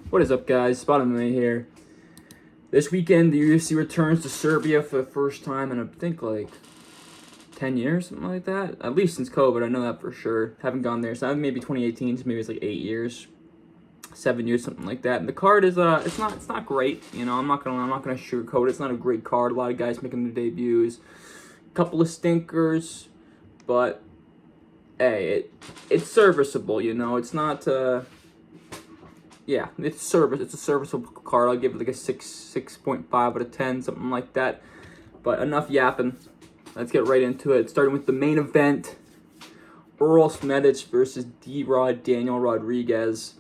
What is up, guys? Spot MMA here. This weekend, the UFC returns to Serbia for the first time in, I think, like 10 years, something like that. At least since COVID, I know that for sure. Haven't gone there, so maybe 2018, so maybe it's like 8 years, 7 years, something like that. And the card is, it's not great. You know, I'm not gonna sugarcoat it. It's not a great card. A lot of guys making their debuts, a couple of stinkers, but hey, it's serviceable. You know, it's not. Yeah, it's a serviceable card. I'll give it like a 6.5 out of 10, something like that. But enough yapping. Let's get right into it. Starting with the main event. Earl Smedic versus D-Rod Daniel Rodriguez.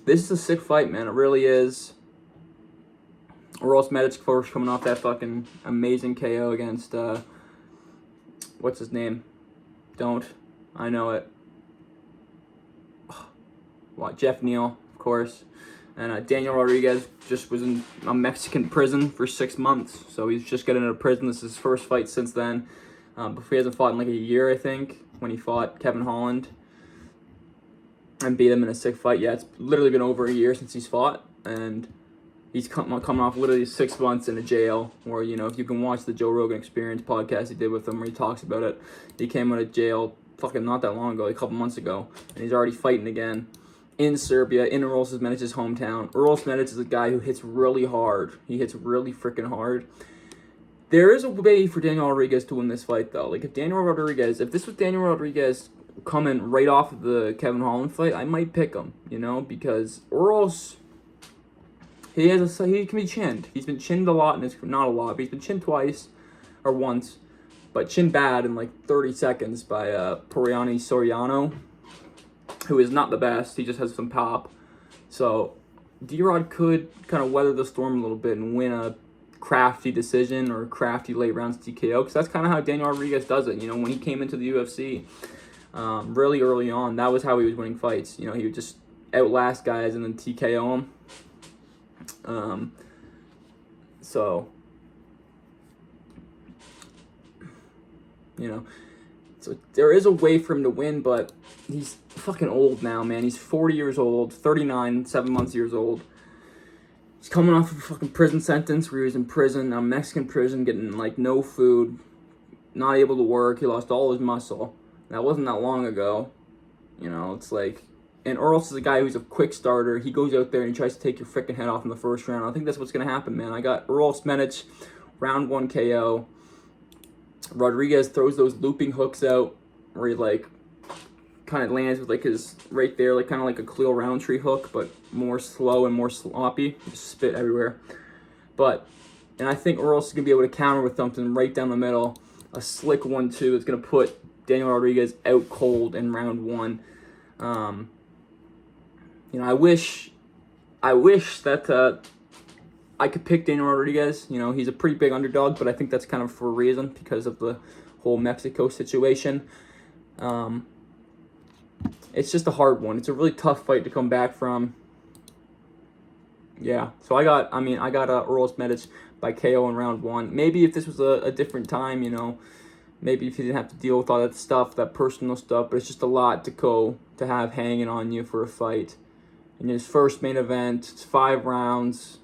This is a sick fight, man. It really is. Earl Smedic, of course, coming off that fucking amazing KO against, what's his name? I know it. Jeff Neal, of course. And Daniel Rodriguez just was in a Mexican prison for 6 months. So he's just getting out of prison. This is his first fight since then. Before he hasn't fought in like a year, I think, when he fought Kevin Holland and beat him in a sick fight. Yeah, it's literally been over a year since he's fought. And he's coming off literally 6 months in a jail. Where, you know, if you can watch the Joe Rogan Experience podcast he did with him where he talks about it. He came out of jail fucking not that long ago, like a couple months ago. And he's already fighting again in Serbia, in Earl Smedic's hometown. Earl Smedic is a guy who hits really hard. He hits really freaking hard. There is a way for Daniel Rodriguez to win this fight, though. Like, if this was Daniel Rodriguez coming right off of the Kevin Holland fight, I might pick him, you know, because he can be chinned. He's been chinned a lot, and it's not a lot, but he's been chinned once, but chinned bad in like 30 seconds by Poriani Soriano, who is not the best. He just has some pop. So D-Rod could kind of weather the storm a little bit and win a crafty decision or a crafty late rounds TKO, because that's kind of how Daniel Rodriguez does it. You know, when he came into the UFC really early on, that was how he was winning fights. You know, he would just outlast guys and then TKO them. So, you know, so there is a way for him to win, but he's fucking old now, man. He's 40 years old, 39, 7 months years old. He's coming off of a fucking prison sentence where he was in prison, a Mexican prison, getting like no food, not able to work. He lost all his muscle. That wasn't that long ago. You know, it's like, and Earl's is a guy who's a quick starter. He goes out there and he tries to take your freaking head off in the first round. I think that's what's going to happen, man. I got Earl Smedic, round 1 KO. Rodriguez throws those looping hooks out where he like kind of lands with like his right there, like kind of like a Khalil Roundtree hook, but more slow and more sloppy. Just spit everywhere. And I think Earl's gonna be able to counter with something right down the middle, a slick 1-2 that's gonna put Daniel Rodriguez out cold in round 1. You know, I wish that I could pick Daniel Rodriguez. You know, he's a pretty big underdog, but I think that's kind of for a reason because of the whole Mexico situation. It's just a hard one. It's a really tough fight to come back from. Yeah, so I got Earl Smedic by KO in round 1. Maybe if this was a different time, you know, maybe if you didn't have to deal with all that stuff, that personal stuff, but it's just a lot to have hanging on you for a fight. In his first main event, it's 5 rounds.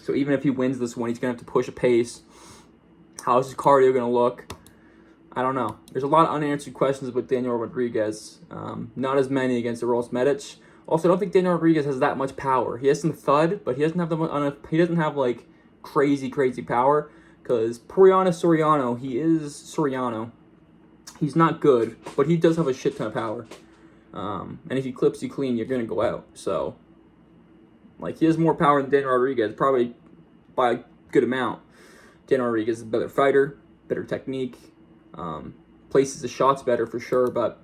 So even if he wins this one, he's going to have to push a pace. How's his cardio going to look? I don't know. There's a lot of unanswered questions with Daniel Rodriguez. Not as many against Earl Smedic. Also, I don't think Daniel Rodriguez has that much power. He has some thud, but he doesn't have like crazy power. Because Poriani Soriano, he's not good, but he does have a shit ton of power. And if he clips you clean, you're going to go out. So, like, he has more power than Daniel Rodriguez, probably by a good amount. Daniel Rodriguez is a better fighter, better technique, places the shots better for sure, but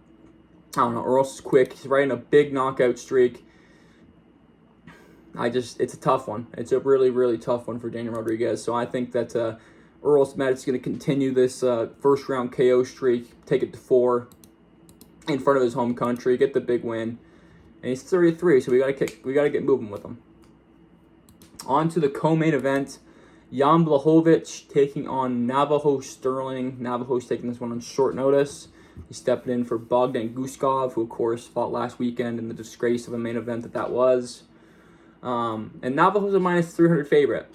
I don't know, Earl's quick. He's riding a big knockout streak. It's a tough one. It's a really, really tough one for Daniel Rodriguez. So I think that Earl Smedic is going to continue this first round KO streak, take it to 4 in front of his home country, get the big win. And he's 33, so we gotta get moving with him. On to the co-main event. Jan Blachowicz taking on Navajo Sterling. Navajo's taking this one on short notice. He's stepping in for Bogdan Guskov, who, of course, fought last weekend in the disgrace of a main event that was. And Navajo's a minus 300 favorite.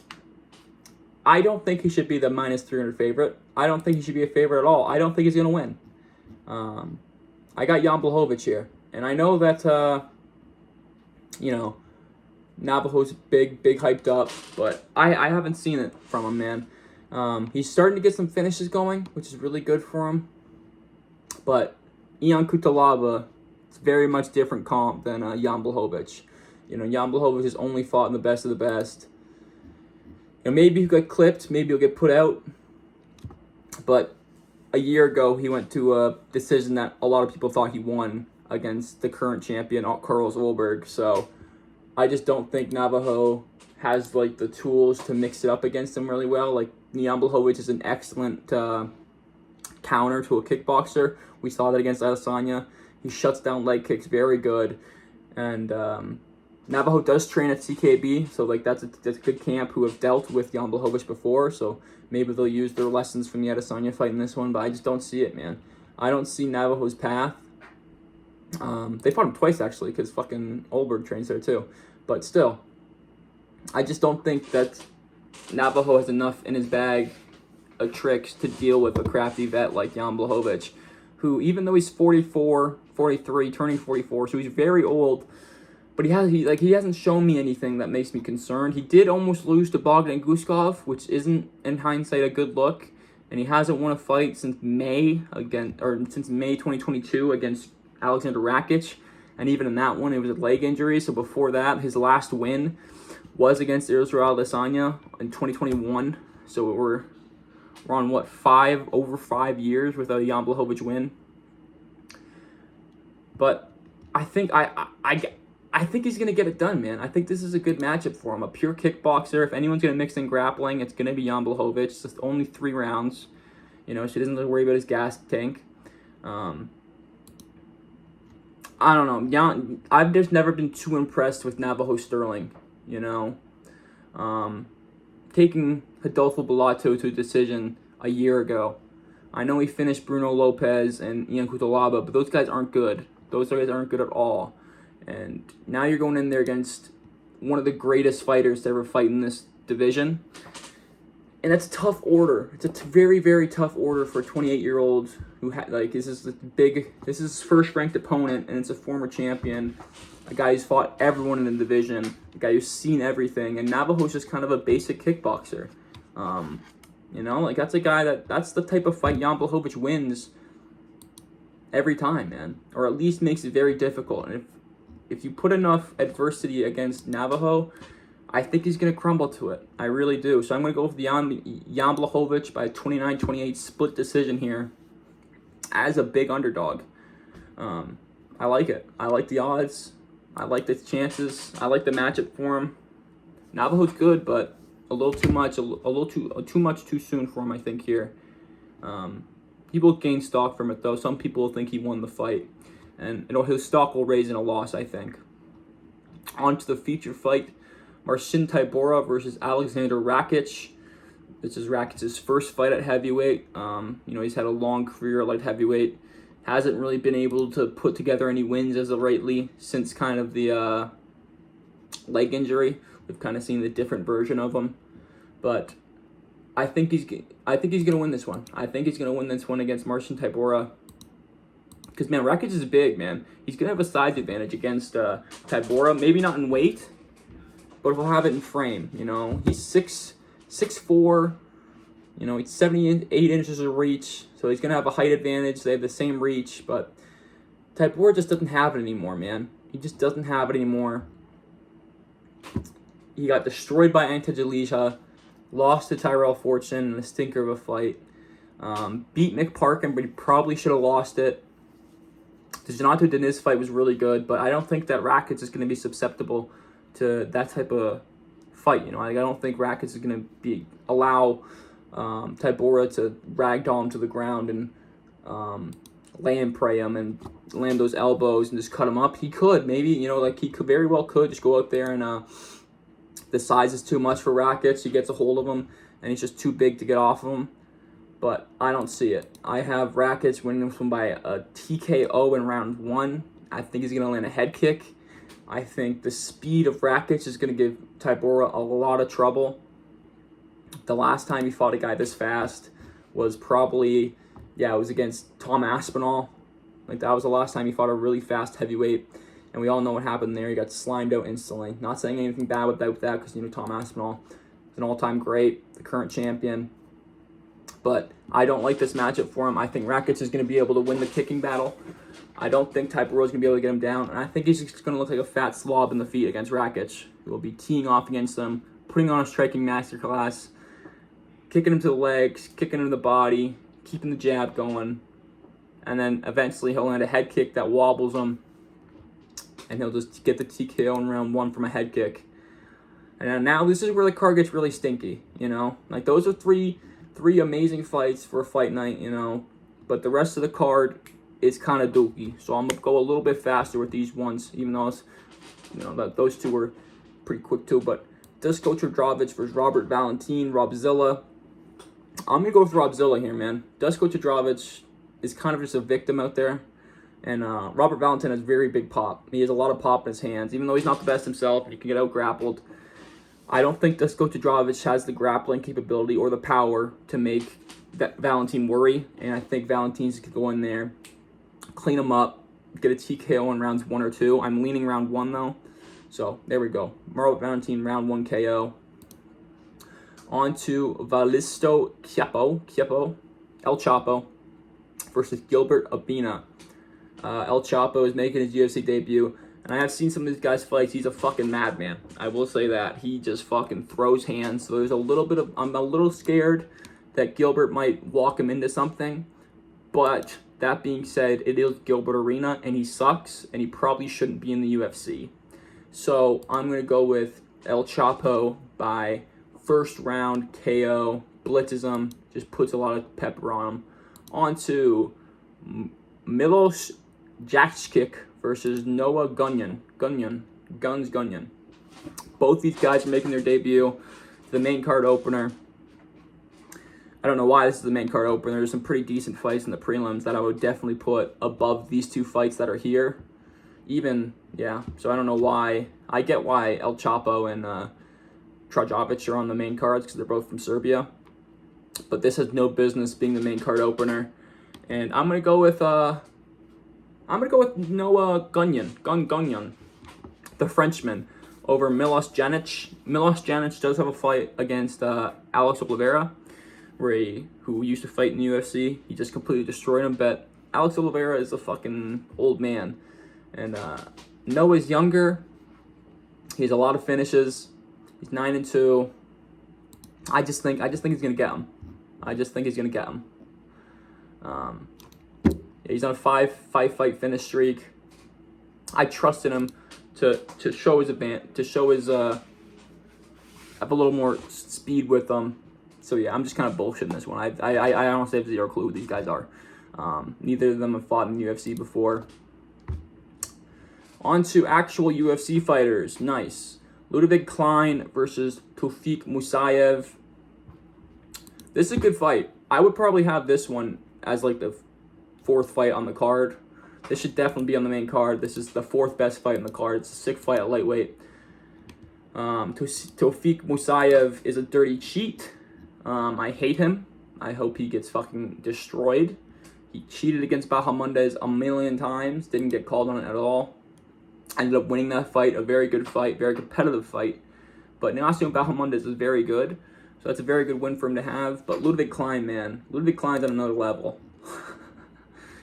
I don't think he should be the minus 300 favorite. I don't think he should be a favorite at all. I don't think he's going to win. I got Jan Blachowicz here. And I know that, Navajo's big hyped up, but I haven't seen it from him, man. He's starting to get some finishes going, which is really good for him. But Ion Cutelaba, it's very much different comp than Jan Blachowicz. Jan Blachowicz has only fought in the best of the best. Maybe he'll get clipped, maybe he'll get put out. But a year ago, he went to a decision that a lot of people thought he won against the current champion, Carlos Ulberg. So I just don't think Navajo has the tools to mix it up against him really well. Jan Blachowicz is an excellent counter to a kickboxer. We saw that against Adesanya. He shuts down leg kicks very good. And Navajo does train at CKB, so that's a good camp who have dealt with Jan Blachowicz before, so maybe they'll use their lessons from the Adesanya fight in this one, but I just don't see it, man. I don't see Navajo's path. They fought him twice, actually, because fucking Olberg trains there, too. But still, I just don't think that Navajo has enough in his bag of tricks to deal with a crafty vet like Jan Blachowicz, who, even though he's 44, 43, turning 44, so he's very old, but he hasn't shown me anything that makes me concerned. He did almost lose to Bogdan Guskov, which isn't, in hindsight, a good look. And he hasn't won a fight since May 2022 against Alexander Rakic. And even in that one, it was a leg injury. So before that, his last win was against Israel Adesanya in 2021. So we're on over 5 years without a Jan Blachowicz win. But I think I think he's going to get it done, man. I think this is a good matchup for him. A pure kickboxer. If anyone's going to mix in grappling, it's going to be Jan Blachowicz. It's just only 3 rounds. So he doesn't have to worry about his gas tank. I don't know. I've just never been too impressed with Navajo Sterling, Taking Rodolfo Bellato to a decision a year ago. I know he finished Bruno Lopez and Ion Cutelaba, but those guys aren't good. Those guys aren't good at all. And now you're going in there against one of the greatest fighters to ever fight in this division. And that's a tough order. It's a very, very tough order for a 28-year-old who this is his first ranked opponent, and it's a former champion, a guy who's fought everyone in the division, a guy who's seen everything. And Navajo's just kind of a basic kickboxer. That's a guy that's the type of fight Jan Blachowicz wins every time, man, or at least makes it very difficult. And if you put enough adversity against Navajo, I think he's going to crumble to it. I really do. So I'm going to go with Jan Blachowicz by a 29-28 split decision here as a big underdog. I like it. I like the odds. I like the chances. I like the matchup for him. Navajo's good, but a little too much. A little too much too soon for him, I think, here. He will gain stock from it, though. Some people think he won the fight. And his stock will raise in a loss, I think. On to the feature fight. Marcin Tybura versus Alexander Rakic. This is Rakic's first fight at heavyweight. He's had a long career at light heavyweight. Hasn't really been able to put together any wins as of lately since kind of the leg injury. We've kind of seen the different version of him. But I think he's going to win this one. I think he's going to win this one against Marcin Tybura. Because, man, Rakic is big, man. He's going to have a size advantage against Tybura. Maybe not in weight, but he'll have it in frame, He's 6'4", he's 78 inches of reach, so he's going to have a height advantage. They have the same reach, but Tybura just doesn't have it anymore, man. He just doesn't have it anymore. He got destroyed by Ante Jalija, lost to Tyrell Fortune in a stinker of a fight, beat Mick Parkin, but he probably should have lost it. The Donato Diniz fight was really good, but I don't think that Rakic is going to be susceptible to that type of fight. I don't think Rakic is going to allow Tybura to ragdoll him to the ground and land prey him and land those elbows and just cut him up. He could, maybe, he could very well just go out there and the size is too much for Rakic. He gets a hold of him and he's just too big to get off of him. but I don't see it. I have Rakic winning this one by a TKO in round 1. I think he's going to land a head kick. I think the speed of Rakic is going to give Tybura a lot of trouble. The last time he fought a guy this fast was probably, it was against Tom Aspinall. Like, that was the last time he fought a really fast heavyweight. And we all know what happened there. He got slimed out instantly. Not saying anything bad about that because, Tom Aspinall is an all-time great, the current champion. But I don't like this matchup for him. I think Rakic is going to be able to win the kicking battle. I don't think Tybura is going to be able to get him down. And I think he's just going to look like a fat slob in the feet against Rakic. He will be teeing off against him, putting on a striking masterclass, kicking him to the legs, kicking him to the body, keeping the jab going. And then eventually he'll land a head kick that wobbles him. And he'll just get the TKO in round 1 from a head kick. And now this is where the card gets really stinky, Like, those are three amazing fights for a fight night, But the rest of the card is kind of dookie. So I'm going to go a little bit faster with these ones, even though it's, those two were pretty quick too. But Dusko Todorovic versus Robert Valentin, Robzilla. I'm going to go with Robzilla here, man. Dusko Todorovic is kind of just a victim out there. And Robert Valentin has very big pop. He has a lot of pop in his hands. Even though he's not the best himself, he can get out-grappled. I don't think Dusko Todorovic has the grappling capability or the power to make Valentin worry. And I think Valentin's going to go in there, clean him up, get a TKO in rounds 1 or 2. I'm leaning round 1, though. So, there we go. Robert Valentin, round 1 KO. On to Valisto El Chapo versus Gilbert Abina. El Chapo is making his UFC debut, and I have seen some of these guys' fights. He's a fucking madman. I will say that. He just fucking throws hands. So I'm a little scared that Gilbert might walk him into something. But that being said, it is Gilbert Arena, and he sucks, and he probably shouldn't be in the UFC. So I'm going to go with El Chapo by first round KO, blitzes him, just puts a lot of pepper on him. On to Milos Jakic versus Noah Gunyan. Both these guys are making their debut. The main card opener. I don't know why this is the main card opener. There's some pretty decent fights in the prelims that I would definitely put above these two fights that are here. So I don't know why. I get why El Chapo and Trajovic are on the main cards because they're both from Serbia. But this has no business being the main card opener. And I'm gonna go with Noah Gunyan, the Frenchman, over Milos Janic. Milos Janic does have a fight against Alex Oliveira, who used to fight in the UFC. He just completely destroyed him, but Alex Oliveira is a fucking old man. And Noah's younger. He has a lot of finishes. He's 9-2. I just think he's gonna get him. He's on a five fight finish streak. I trusted him to show his have a little more speed with him. So yeah, I'm just kind of bullshitting this one. I honestly have zero clue who these guys are. Neither of them have fought in the UFC before. On to actual UFC fighters. Nice. Ludwig Klein versus Tufik Musayev. This is a good fight. I would probably have this one as like the 4th fight on the card. This should definitely be on the main card. This is the 4th best fight in the card. It's a 6th fight at lightweight. Tofik Musayev is a dirty cheat. I hate him. I hope he gets fucking destroyed. He cheated against Bahamondes a million times. Didn't get called on it at all. Ended up winning that fight. A very good fight. Very competitive fight. But Ignacio Bahamondes is very good. So that's a very good win for him to have. But Ludwig Klein, man. Ludwig Klein's on another level.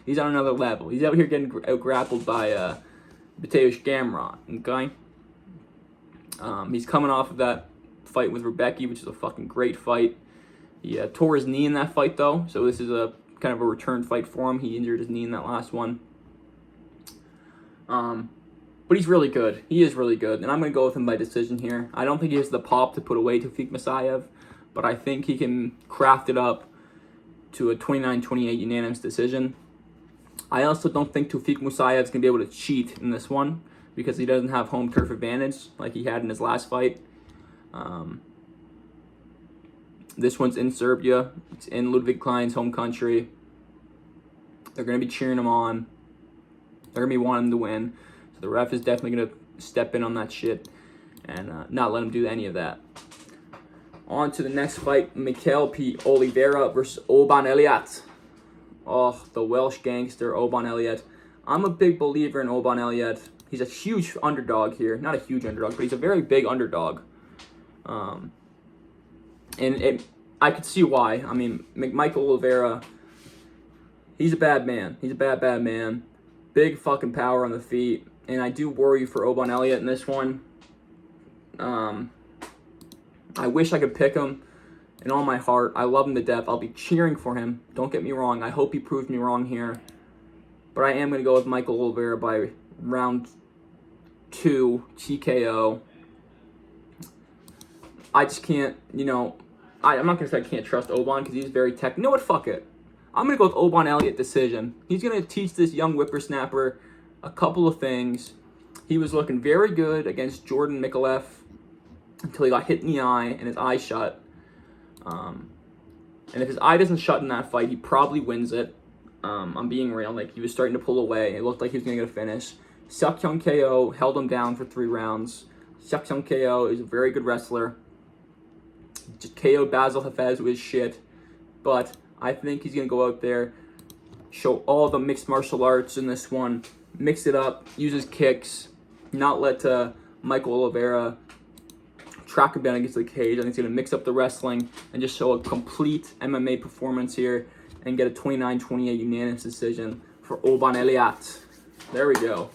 He's on another level. He's out here getting out-grappled by Mateusz Gamrot, okay? He's coming off of that fight with Rebecca, which is a fucking great fight. He tore his knee in that fight, though, so this is a kind of a return fight for him. He injured his knee in that last one. But he's really good. He is really good, and I'm going to go with him by decision here. I don't think he has the pop to put away Tufik Musayev, but I think he can craft it up to a 29-28 unanimous decision. I also don't think Tufik Musayev is going to be able to cheat in this one because he doesn't have home turf advantage like he had in his last fight. This one's in Serbia. It's in Ludwig Klein's home country. They're going to be cheering him on. They're going to be wanting him to win. So the ref is definitely going to step in on that shit and not let him do any of that. On to the next fight, Mikel P. Oliveira versus Oban Elliott. Oh, the Welsh gangster, Oban Elliott. I'm a big believer in Oban Elliott. He's a huge underdog here. Not a huge underdog, but he's a very big underdog. I could see why. I mean, Michael Oliveira, he's a bad man. He's a bad man. Big fucking power on the feet. And I do worry for Oban Elliott in this one. I wish I could pick him in all my heart. I love him to death. I'll be cheering for him. Don't get me wrong. I hope he proves me wrong here. But I am going to go with Michael Oliveira by round 2 TKO. I just can't, I'm not going to say I can't trust Oban because he's very tech. You know what? Fuck it. I'm going to go with Oban Elliott decision. He's going to teach this young whippersnapper a couple of things. He was looking very good against Jordan Mikalev until he got hit in the eye and his eye shut. And if his eye doesn't shut in that fight, he probably wins it. I'm being real. Like, he was starting to pull away. It looked like he was going to get a finish. Seokhyun KO held him down for 3 rounds. Seokhyun KO is a very good wrestler. Just KO'd Basil Hafez with his shit. But I think he's going to go out there, show all the mixed martial arts in this one, mix it up, use his kicks, not let Michael Oliveira track him down against the cage. I think he's going to mix up the wrestling and just show a complete MMA performance here and get a 29-28 unanimous decision for Oban Elliott. There we go.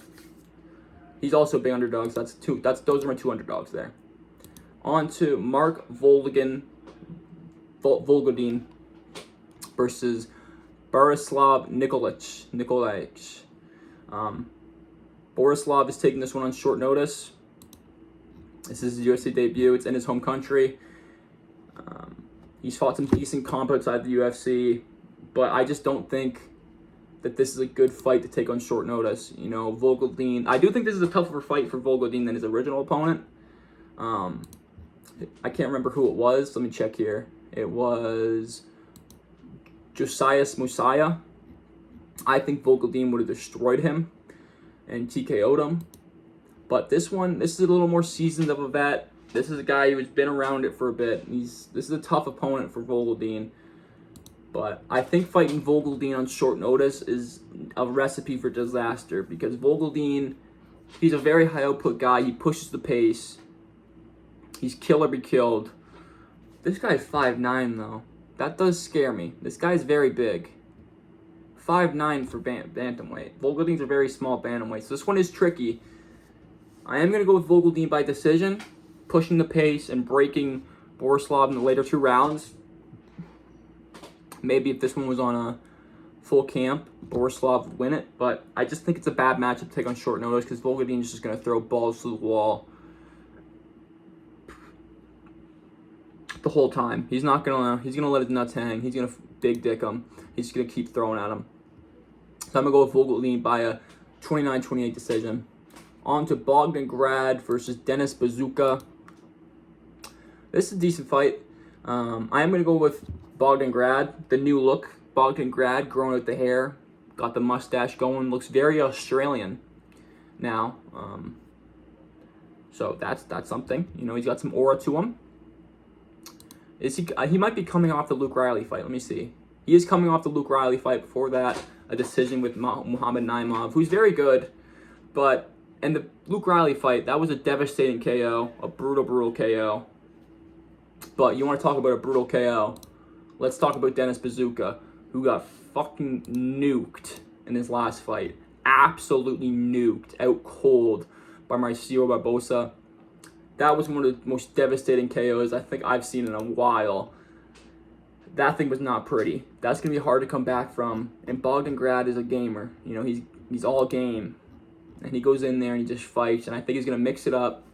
He's also a big underdog, so those are my 2 underdogs there. On to Mark Volgodin versus Borislav Nikolic. Borislav is taking this one on short notice. This is his UFC debut. It's in his home country. He's fought some decent comp outside the UFC, but I just don't think that this is a good fight to take on short notice. Volgodin. I do think this is a tougher fight for Volgodin than his original opponent. I can't remember who it was. Let me check here. It was Josias Musaya. I think Volgodin would have destroyed him and TKO'd him. But this is a little more seasoned of a vet. This is a guy who's been around it for a bit. This is a tough opponent for Volgodin. But I think fighting Volgodin on short notice is a recipe for disaster because Volgodin, he's a very high output guy. He pushes the pace. He's kill or be killed. This guy's 5'9", though. That does scare me. This guy's very big. 5'9" for bantamweight. Volgodin's a very small bantamweight, so this one is tricky. I am going to go with Volgodin by decision, pushing the pace and breaking Borislav in the later 2 rounds. Maybe if this one was on a full camp, Borislav would win it, but I just think it's a bad matchup to take on short notice because Volgodin is just going to throw balls to the wall the whole time. He's going to let his nuts hang. He's going to big dick him. He's going to keep throwing at him. So I'm going to go with Volgodin by a 29-28 decision. On to Bogdangrad versus Denis Bazooka. This is a decent fight. I am going to go with Bogdangrad, the new look. Bogdangrad, growing out the hair, got the mustache going, looks very Australian now. So that's something. He's got some aura to him. He might be coming off the Luke Riley fight. Let me see. He is coming off the Luke Riley fight. Before that, a decision with Muhammad Naimov, who's very good. But in the Luke Riley fight, that was a devastating KO, a brutal KO. But you want to talk about a brutal KO? Let's talk about Denis Bazooka, who got fucking nuked in his last fight. Absolutely nuked, out cold by Marcio Barbosa. That was one of the most devastating KOs I think I've seen in a while. That thing was not pretty. That's going to be hard to come back from. And Bogdangrad is a gamer. He's all game. And he goes in there and he just fights. And I think he's going to mix it up,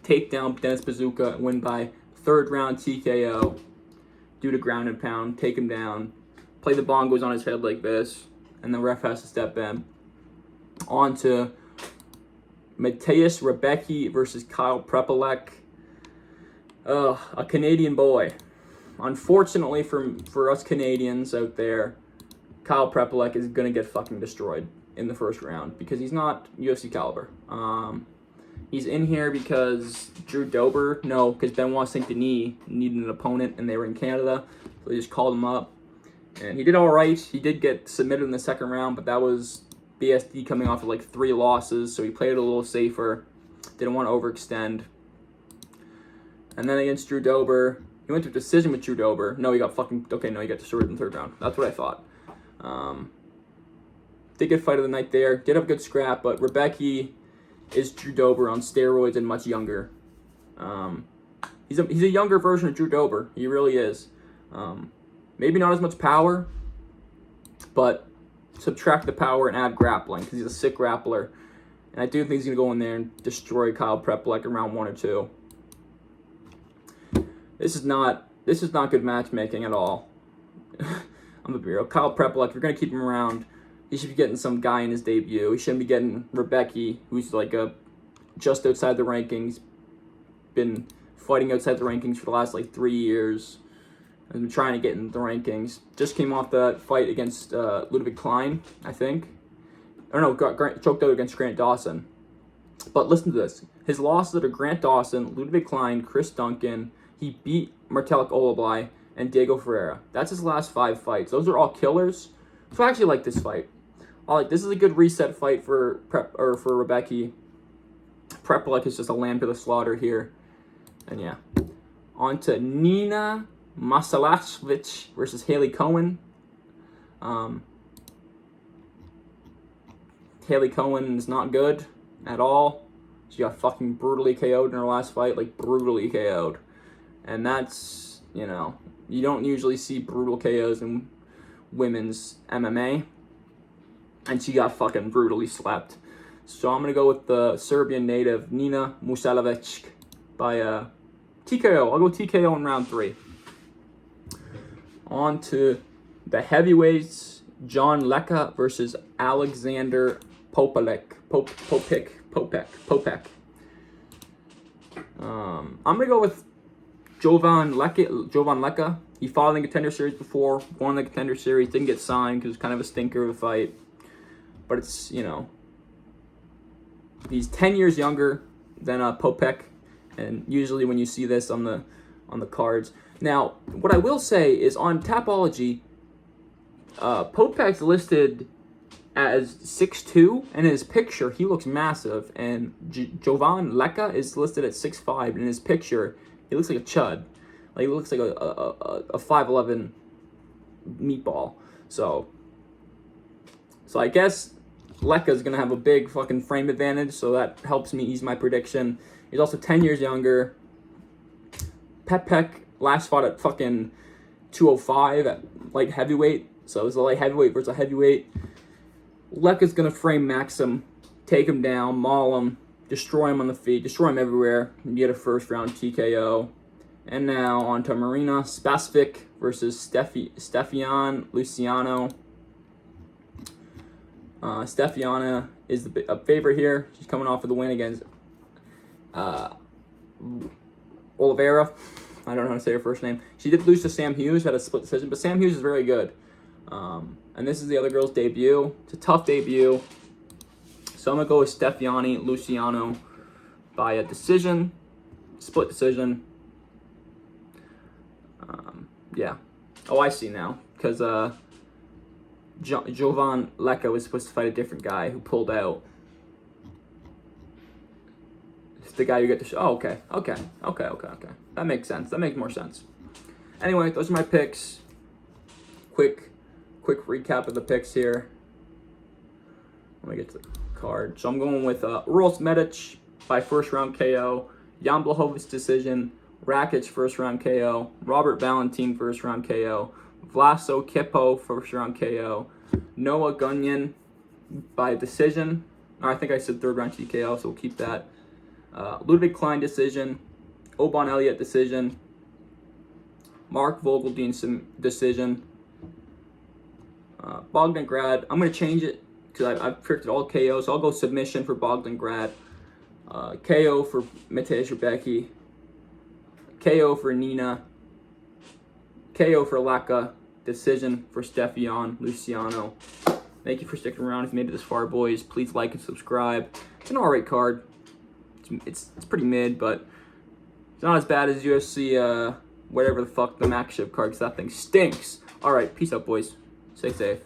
take down Denis Bazooka, and win by 3rd round TKO. Do the ground and pound, take him down, play the bongos on his head like this, and the ref has to step in. On to Mateusz Rebecki versus Kyle Prepolek. A Canadian boy. unfortunately for us Canadians out there, Kyle Prepolek is going to get fucking destroyed in the first round because he's not UFC caliber. He's in here because because Benoit St. Denis needed an opponent and they were in Canada, so they just called him up. And he did all right. He did get submitted in the second round, but that was BSD coming off of like 3 losses, so he played it a little safer. Didn't want to overextend. And then against Drew Dober, he went to a decision with Drew Dober. No, he got destroyed in the third round. That's what I thought. Did get fight of the night there. Did have a good scrap, but Rebecki is Drew Dober on steroids and much younger. He's a younger version of Drew Dober. He really is. Maybe not as much power, but subtract the power and add grappling because he's a sick grappler. And I do think he's going to go in there and destroy Kyle Prepolek in round 1 or 2. This is not good matchmaking at all. I'm gonna be real. Kyle Prepolek, if you're gonna keep him around, he should be getting some guy in his debut. He shouldn't be getting Rebecki, who's like just outside the rankings. Been fighting outside the rankings for the last like 3 years. Has been trying to get in the rankings. Just came off that fight against Ludwig Klein, I think. Or no, choked out against Grant Dawson. But listen to this. His losses are Grant Dawson, Ludwig Klein, Chris Duncan. He beat Martelek Olablai and Diego Ferreira. That's his last 5 fights. Those are all killers. So I actually like this fight. This is a good reset fight for Rebecki. Prepolek is just a lamb to the slaughter here. And yeah. On to Nina Masalashvich versus Haley Cohen. Haley Cohen is not good at all. She got fucking brutally KO'd in her last fight, like brutally KO'd. And that's, you don't usually see brutal KOs in women's MMA. And she got fucking brutally slapped. So I'm going to go with the Serbian native, Nina Musalovic, by TKO. I'll go TKO in round 3. On to the heavyweights, John Leka versus Alexander Popek. I'm going to go with Jovan Leka. He fought in the Contender Series before, won the Contender Series, didn't get signed because it was kind of a stinker of a fight. But it's, he's 10 years younger than Popek, and usually when you see this on the cards. Now, what I will say is on Tapology, Popek's listed as 6'2", and in his picture, he looks massive, and Jovan Leka is listed at 6'5", and in his picture, he looks like a chud. Like, he looks like a 5'11" meatball. So I guess Leka's going to have a big fucking frame advantage, so that helps me ease my prediction. He's also 10 years younger. Popek last fought at fucking 205 at light heavyweight, so it was a light heavyweight versus a heavyweight. Leka's going to frame max him, take him down, maul him, destroy him on the feet, destroy him everywhere, and get a first round TKO. And now on to Marina Spasvik versus Stefian Luciano. Stefiana is a favorite here. She's coming off of the win against Oliveira. I don't know how to say her first name. She did lose to Sam Hughes, had a split decision, but Sam Hughes is very good. And this is the other girl's debut. It's a tough debut. So I'm going to go with Stefiani Luciano by a decision, split decision. Yeah. Oh, I see now. Because Jovan Leka was supposed to fight a different guy who pulled out. It's the guy you get to show. Oh, okay. That makes sense. That makes more sense. Anyway, those are my picks. Quick recap of the picks here. Let me get to the card. So I'm going with Uros Medic by first round KO, Jan Blachowicz decision, Rakic first round KO, Robert Valentin first round KO, Vlaso Kipo first round KO, Noah Gunyan by decision. I think I said third round TKO, so we'll keep that. Ludwig Klein decision, Oban Elliott decision, Mark Vogeldean decision, Bogdan Grad. I'm going to change it because I've predicted all KO, so I'll go submission for Bogdan Grad, KO for Mateusz Rebecki, KO for Nina, KO for Laka. Decision for Stefian Luciano. Thank you for sticking around. If you made it this far, boys, please like and subscribe. It's an alright card. It's pretty mid, but it's not as bad as UFC, whatever the fuck the Max Ship card, because that thing stinks. Alright, peace out, boys. Stay safe.